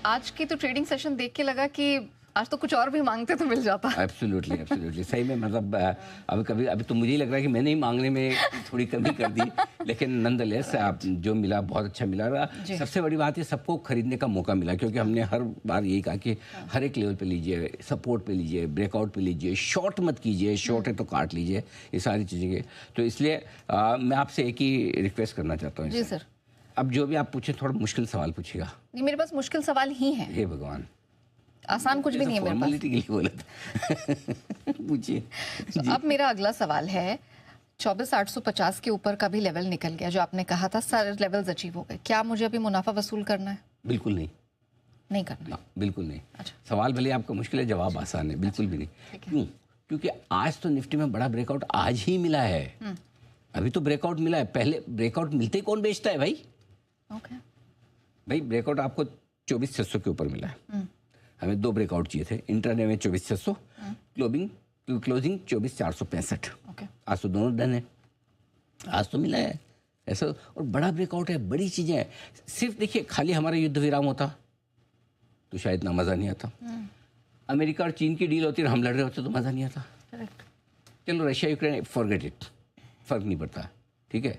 आज की तो ट्रेडिंग सेशन देख के लगा कि आज तो कुछ और भी मांगते तो मिल जाता। एब्सोल्युटली एब्सोल्युटली सही में मतलब अभी तो मुझे ही लग रहा है कि मैंने ही मांगने में थोड़ी कमी कर दी, लेकिन नंदलेस आप जो मिला बहुत अच्छा मिला। सबसे बड़ी बात है सबको खरीदने का मौका मिला, क्योंकि हमने हर बार यही कहा कि हर एक लेवल पे लीजिए, सपोर्ट पे लीजिए, ब्रेकआउट पे लीजिए, शॉर्ट मत कीजिए, शॉर्ट है तो काट लीजिए, ये सारी चीज़ें के। तो इसलिए मैं आपसे एक ही रिक्वेस्ट करना चाहता हूँ। जी सर। अब जो भी आप पूछे थोड़ा मुश्किल सवाल पूछिएगा। नहीं, मेरे पास मुश्किल सवाल ही है। हे भगवान, आसान कुछ भी नहीं है मेरे पास। के लिए बोला था। पूछिए। अब मेरा अगला सवाल है, 24,850 के ऊपर का भी लेवल निकल गया, जो आपने कहा था सारे लेवल्स अचीव हो गए, क्या मुझे अभी मुनाफा वसूल करना है? बिल्कुल नहीं, नहीं करना ना, बिल्कुल नहीं। अच्छा। सवाल भले आपका मुश्किल है, जवाब आसान है, बिल्कुल भी नहीं। क्यों? क्योंकि आज तो निफ्टी में बड़ा ब्रेकआउट आज ही मिला है। अभी तो ब्रेकआउट मिला है, पहले ब्रेकआउट मिलते ही कौन बेचता है भाई? ओके भाई ब्रेकआउट आपको 24,600 के ऊपर मिला है। हमें 2 ब्रेकआउट चाहिए थे, इंटरडे में 24,600, क्लोजिंग 24,465। आज तो दोनों डन है, आज तो मिला है ऐसा। और बड़ा ब्रेकआउट है, बड़ी चीज़ें हैं। सिर्फ देखिए खाली हमारा युद्ध विराम होता तो शायद इतना मज़ा नहीं आता। अमेरिका और चीन की डील होती और हम लड़ रहे होते तो मज़ा नहीं आता। चलो रशिया यूक्रेन फॉरगेट इट, फ़र्क नहीं पड़ता, ठीक है,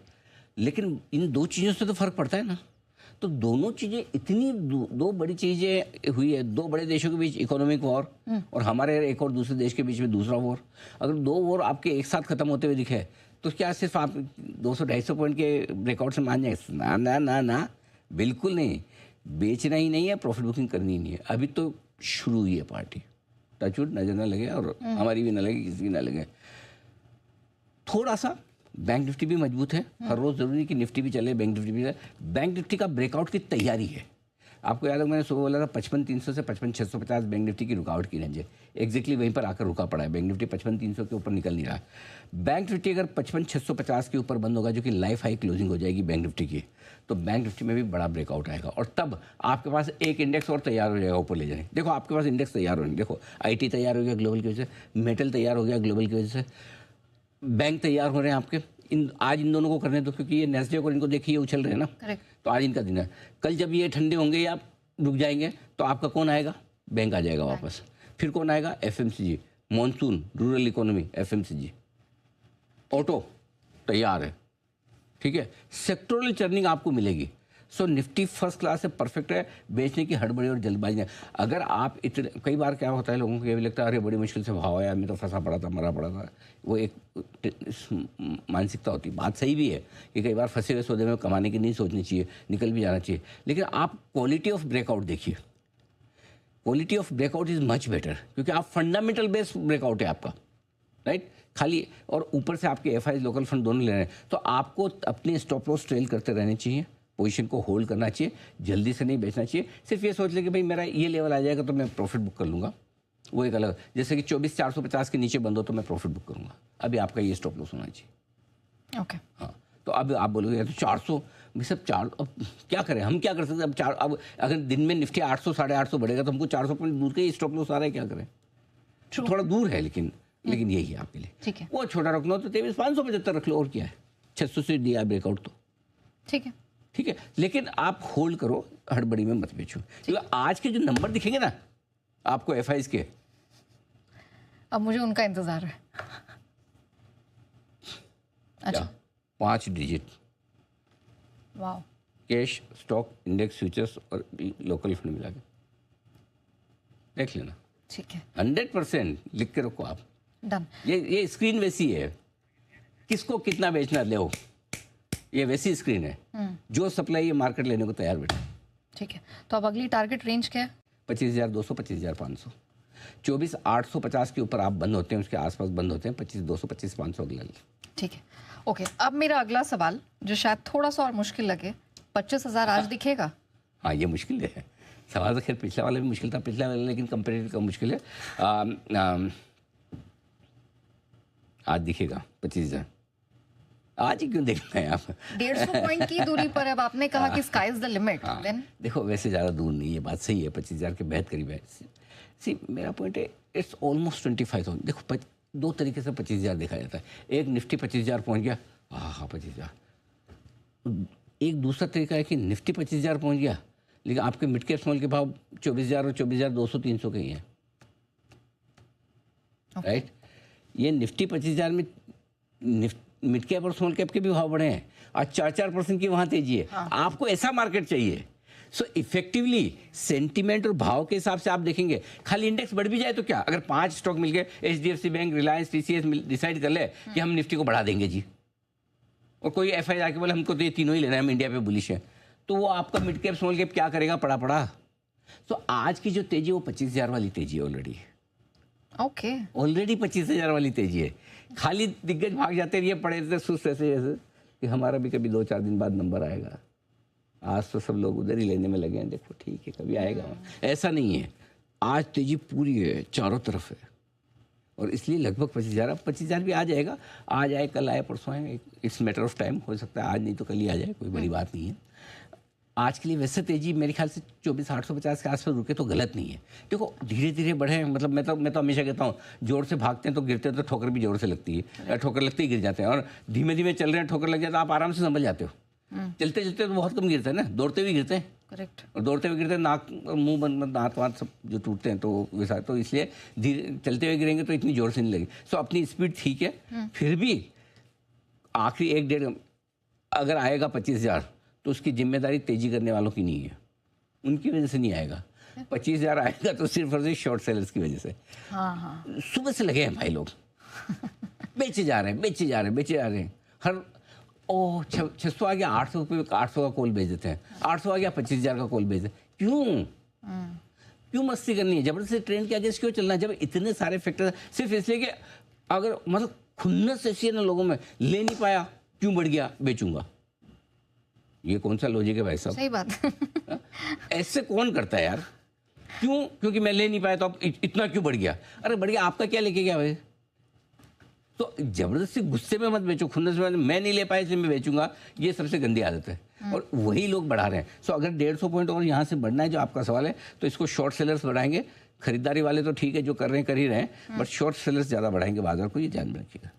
लेकिन इन 2 चीज़ों से तो फ़र्क पड़ता है ना। तो दोनों चीज़ें इतनी दो बड़ी चीज़ें हुई है, 2 बड़े देशों के बीच इकोनॉमिक वॉर और हमारे एक और दूसरे देश के बीच में दूसरा वॉर। अगर 2 वॉर आपके एक साथ ख़त्म होते हुए दिखे तो क्या सिर्फ आप 200-250 पॉइंट के ब्रेकआउट से मान जाए? ना ना ना ना, बिल्कुल नहीं। बेचना ही नहीं है, प्रॉफिट बुकिंग करनी ही नहीं है। अभी तो शुरू हुई है पार्टी, टचवुड नजर ना लगे और हमारी भी ना लगे, किसी की ना लगे। थोड़ा सा बैंक निफ्टी भी मजबूत है, हर रोज़ ज़रूरी कि निफ्टी भी चले, बैंक निफ्टी भी चले। बैंक निफ्टी का ब्रेकआउट की तैयारी है। आपको याद है मैंने सुबह बोला था 55,300 से 55,650 बैंक निफ्टी की रुकावट की रेंज है। एग्जैक्टली वहीं पर आकर रुका पड़ा है। बैंक निफ्टी 55,300 के ऊपर निकल नहीं रहा। बैंक निफ्टी अगर 55,650 के ऊपर बंद होगा, जो कि लाइफ हाई क्लोजिंग हो जाएगी बैंक निफ्टी की, तो बैंक निफ्टी में भी बड़ा ब्रेकआउट आएगा और तब आपके पास एक इंडेक्स और तैयार हो जाएगा ऊपर ले जाने। देखो आपके पास इंडेक्स तैयार होने, देखो IT तैयार हो गया ग्लोबल की वजह से, मेटल तैयार हो गया ग्लोबल की वजह से, बैंक तैयार हो रहे हैं आपके। आज इन दोनों को करने दो, क्योंकि ये नेस्डे और इनको देखिए उछल रहे हैं ना। करेक्ट। तो आज इनका दिन है। कल जब ये ठंडे होंगे या रुक जाएंगे तो आपका कौन आएगा? बैंक आ जाएगा वापस। फिर कौन आएगा? FMCG, monsoon, rural economy, FMCG, auto तैयार है, ठीक है। सेक्टोरल चर्निंग आपको मिलेगी। सो निफ्टी फर्स्ट क्लास है, परफेक्ट है। बेचने की हड़बड़ी और जल्दबाजी नहीं। अगर आप इतने, कई बार क्या होता है लोगों को ये भी लगता है अरे बड़ी मुश्किल से भाव आया, मैं तो फंसा पड़ा था, मरा पड़ा था। वो एक मानसिकता होती है। बात सही भी है कि कई बार फंसे हुए सौदे में कमाने की नहीं सोचनी चाहिए, निकल भी जाना चाहिए। लेकिन आप क्वालिटी ऑफ ब्रेकआउट देखिए, quality of breakout is much better, क्योंकि आप फंडामेंटल बेस्ड ब्रेकआउट है आपका, राइट। खाली और ऊपर से आपके FIs लोकल फंड दोनों ले रहे हैं, तो आपको अपने स्टॉप लॉस ट्रेल करते रहने चाहिए, पोजीशन को होल्ड करना चाहिए, जल्दी से नहीं बेचना चाहिए। सिर्फ ये सोच ले कि भाई मेरा ये लेवल आ जाएगा तो मैं प्रॉफिट बुक कर लूँगा, वो एक अलग। जैसे कि 24,450 के नीचे बंद हो तो मैं प्रॉफिट बुक करूँगा। अभी आपका ये स्टॉप लॉस होना चाहिए। ओके। हाँ, तो अब आप बोलोगे तो 400 भी सब 4, अब क्या करें, हम क्या कर सकते हैं? अब अगर दिन में निफ्टी 800 850 बढ़ेगा तो हमको 400 पॉइंट दूर के स्टॉप लॉस आ रहा है, क्या करें? थोड़ा दूर है लेकिन यही है आपके लिए। ठीक है। वो छोटा रखना हो तो 23,575 रख लो, और क्या है। 600 से दिया ब्रेकआउट तो ठीक है, ठीक है। लेकिन आप होल्ड करो, हड़बड़ी में मत बेचो। क्योंकि आज के जो नंबर दिखेंगे ना आपको FIs के, अब मुझे उनका इंतजार है। अच्छा, 5 डिजिट, वाह। कैश, स्टॉक, इंडेक्स, फ्यूचर्स और लोकल फंड मिला के देख लेना। ठीक है, 100% लिख के रखो आप। डन। ये स्क्रीन वैसी है, किसको कितना बेचना ले, ये वैसी स्क्रीन है। जो सप्लाई ये मार्केट लेने को तैयार बैठा। ठीक है, तो अब अगली टारगेट रेंज क्या है? 25,200, 25,500। 24,850 के ऊपर आप बंद होते हैं, उसके आसपास बंद होते हैं। 25,200, 25,500 अगला। ठीक है, ओके। अब मेरा अगला सवाल जो शायद थोड़ा सा और मुश्किल लगे, 25,000 आज दिखेगा? हाँ, ये मुश्किल है सवाल। तो खैर पिछला वाला भी मुश्किल था, पिछला वाला, लेकिन कंपेरेटिव कम मुश्किल है। आज दिखेगा 25,000। आज ही क्यों देखना है आप? 150 पॉइंट की दूरी पर। अब आपने कहा कि sky is the limit. Then देखो वैसे ज़्यादा दूर नहीं है, बात सही है, 25,000 के बेहद करीब है। सी मेरा पॉइंट है, इट्स ऑलमोस्ट 25,000। देखो 2 तरीके से 25,000 देखा जाता है। एक निफ्टी 25,000 पहुँच गया, हाँ 25,000। एक दूसरा तरीका है कि निफ्टी 25,000 पहुँच गया लेकिन आपके मिड कैप स्मॉल के भाव 24,000 और 24,200 300 के ही हैं, राइट। ये निफ्टी 25,000 में मिड कैप और स्मॉल कैप के भी भाव बढ़े हैं, आज 4-4% की वहाँ तेजी है। हाँ। आपको ऐसा मार्केट चाहिए। सो इफेक्टिवली सेंटीमेंट और भाव के हिसाब से आप देखेंगे। खाली इंडेक्स बढ़ भी जाए तो क्या, अगर 5 स्टॉक मिल गए, HDFC bank, Reliance, TCS decide कर ले कि हम निफ्टी को बढ़ा देंगे जी, और कोई FI आके बोले हमको तो ये तीनों ही लेना है, हम इंडिया पे बुलिश है, तो वो आपका मिड कैप स्मॉल कैप क्या करेगा, पड़ा। तो आज की जो तेजी वो 25,000 वाली तेजी है ऑलरेडी। ओके, ऑलरेडी 25,000 वाली तेजी है। खाली दिग्गज भाग जाते रहिए, पड़े रहते सुस्त ऐसे जैसे कि हमारा भी कभी 2-4 दिन बाद नंबर आएगा। आज तो सब लोग उधर ही लेने में लगे हैं, देखो ठीक है कभी आएगा। ऐसा नहीं है, आज तेजी पूरी है, चारों तरफ है, और इसलिए लगभग 25,000, अब 25,000 भी आ जाएगा, आज आए कल आए परसों आए, इट्स मैटर ऑफ टाइम। हो सकता है आज नहीं तो कल ही आ जाए, कोई बड़ी बात नहीं है। आज के लिए वैसे तेजी मेरे ख्याल से 24,850 के आसपास रुके तो गलत नहीं है। देखो धीरे धीरे बढ़े, मतलब मैं तो हमेशा कहता हूँ, जोर से भागते हैं तो गिरते हैं तो ठोकर भी जोर से लगती है, ठोकर लगते ही गिर जाते हैं, और धीमे धीमे चल रहे हैं ठोकर लग जाए तो आप आराम से संभल जाते हो। चलते चलते तो बहुत कम गिरते हैं ना, दौड़ते हुए गिरते हैं। करेक्ट। और दौड़ते हुए गिरते हैं, नाक मुंह बंद, दांत वाँत सब जो टूटते हैं, तो वैसा, तो इसलिए धीरे चलते हुए गिरेंगे तो इतनी जोर से नहीं लगेगी। सो अपनी स्पीड ठीक है, फिर भी आखिरी 1-1.5 अगर आएगा 25,000 तो उसकी जिम्मेदारी तेजी करने वालों की नहीं है, उनकी वजह से नहीं आएगा। 25,000 आएगा तो सिर्फ और सिर्फ शॉर्ट सेलर्स की वजह से। हाँ। सुबह से लगे हैं भाई लोग, बेचे जा रहे हैं। हर 600 आ गया, 800 रुपये 800 का कॉल भेज देते हैं, 800 आ गया 25,000 का कॉल भेज देते हैं। क्यों मस्ती करनी है, जबरदस्ती ट्रेंड के अगेंस्ट क्यों चलना है, जब इतने सारे फैक्टर सिर्फ इसलिए कि अगर मतलब खुन्नस ऐसी है ना लोगों में, ले नहीं पाया क्यों बढ़ गया, बेचूंगा। ये कौन सा लॉजिक है भाई साहब? सही बात। ऐसे कौन करता है यार? क्यों? क्योंकि मैं ले नहीं पाया तो अब इतना क्यों बढ़ गया? अरे बढ़ गया, आपका क्या लेके गया भाई? तो जबरदस्ती गुस्से में मत बेचो, खुन्नस में मैं नहीं ले पाया इसलिए मैं बेचूंगा, ये सबसे गंदी आदत है, और वही लोग बढ़ा रहे हैं। सो अगर 150 पॉइंट और यहाँ से बढ़ना है, जो आपका सवाल है, तो इसको शॉर्ट सेलर्स बढ़ाएंगे। खरीदारी वाले तो ठीक है, जो कर रहे हैं कर ही रहे हैं, बट शॉर्ट सेलर्स ज़्यादा बढ़ाएंगे बाजार को, ये ध्यान में रखिएगा।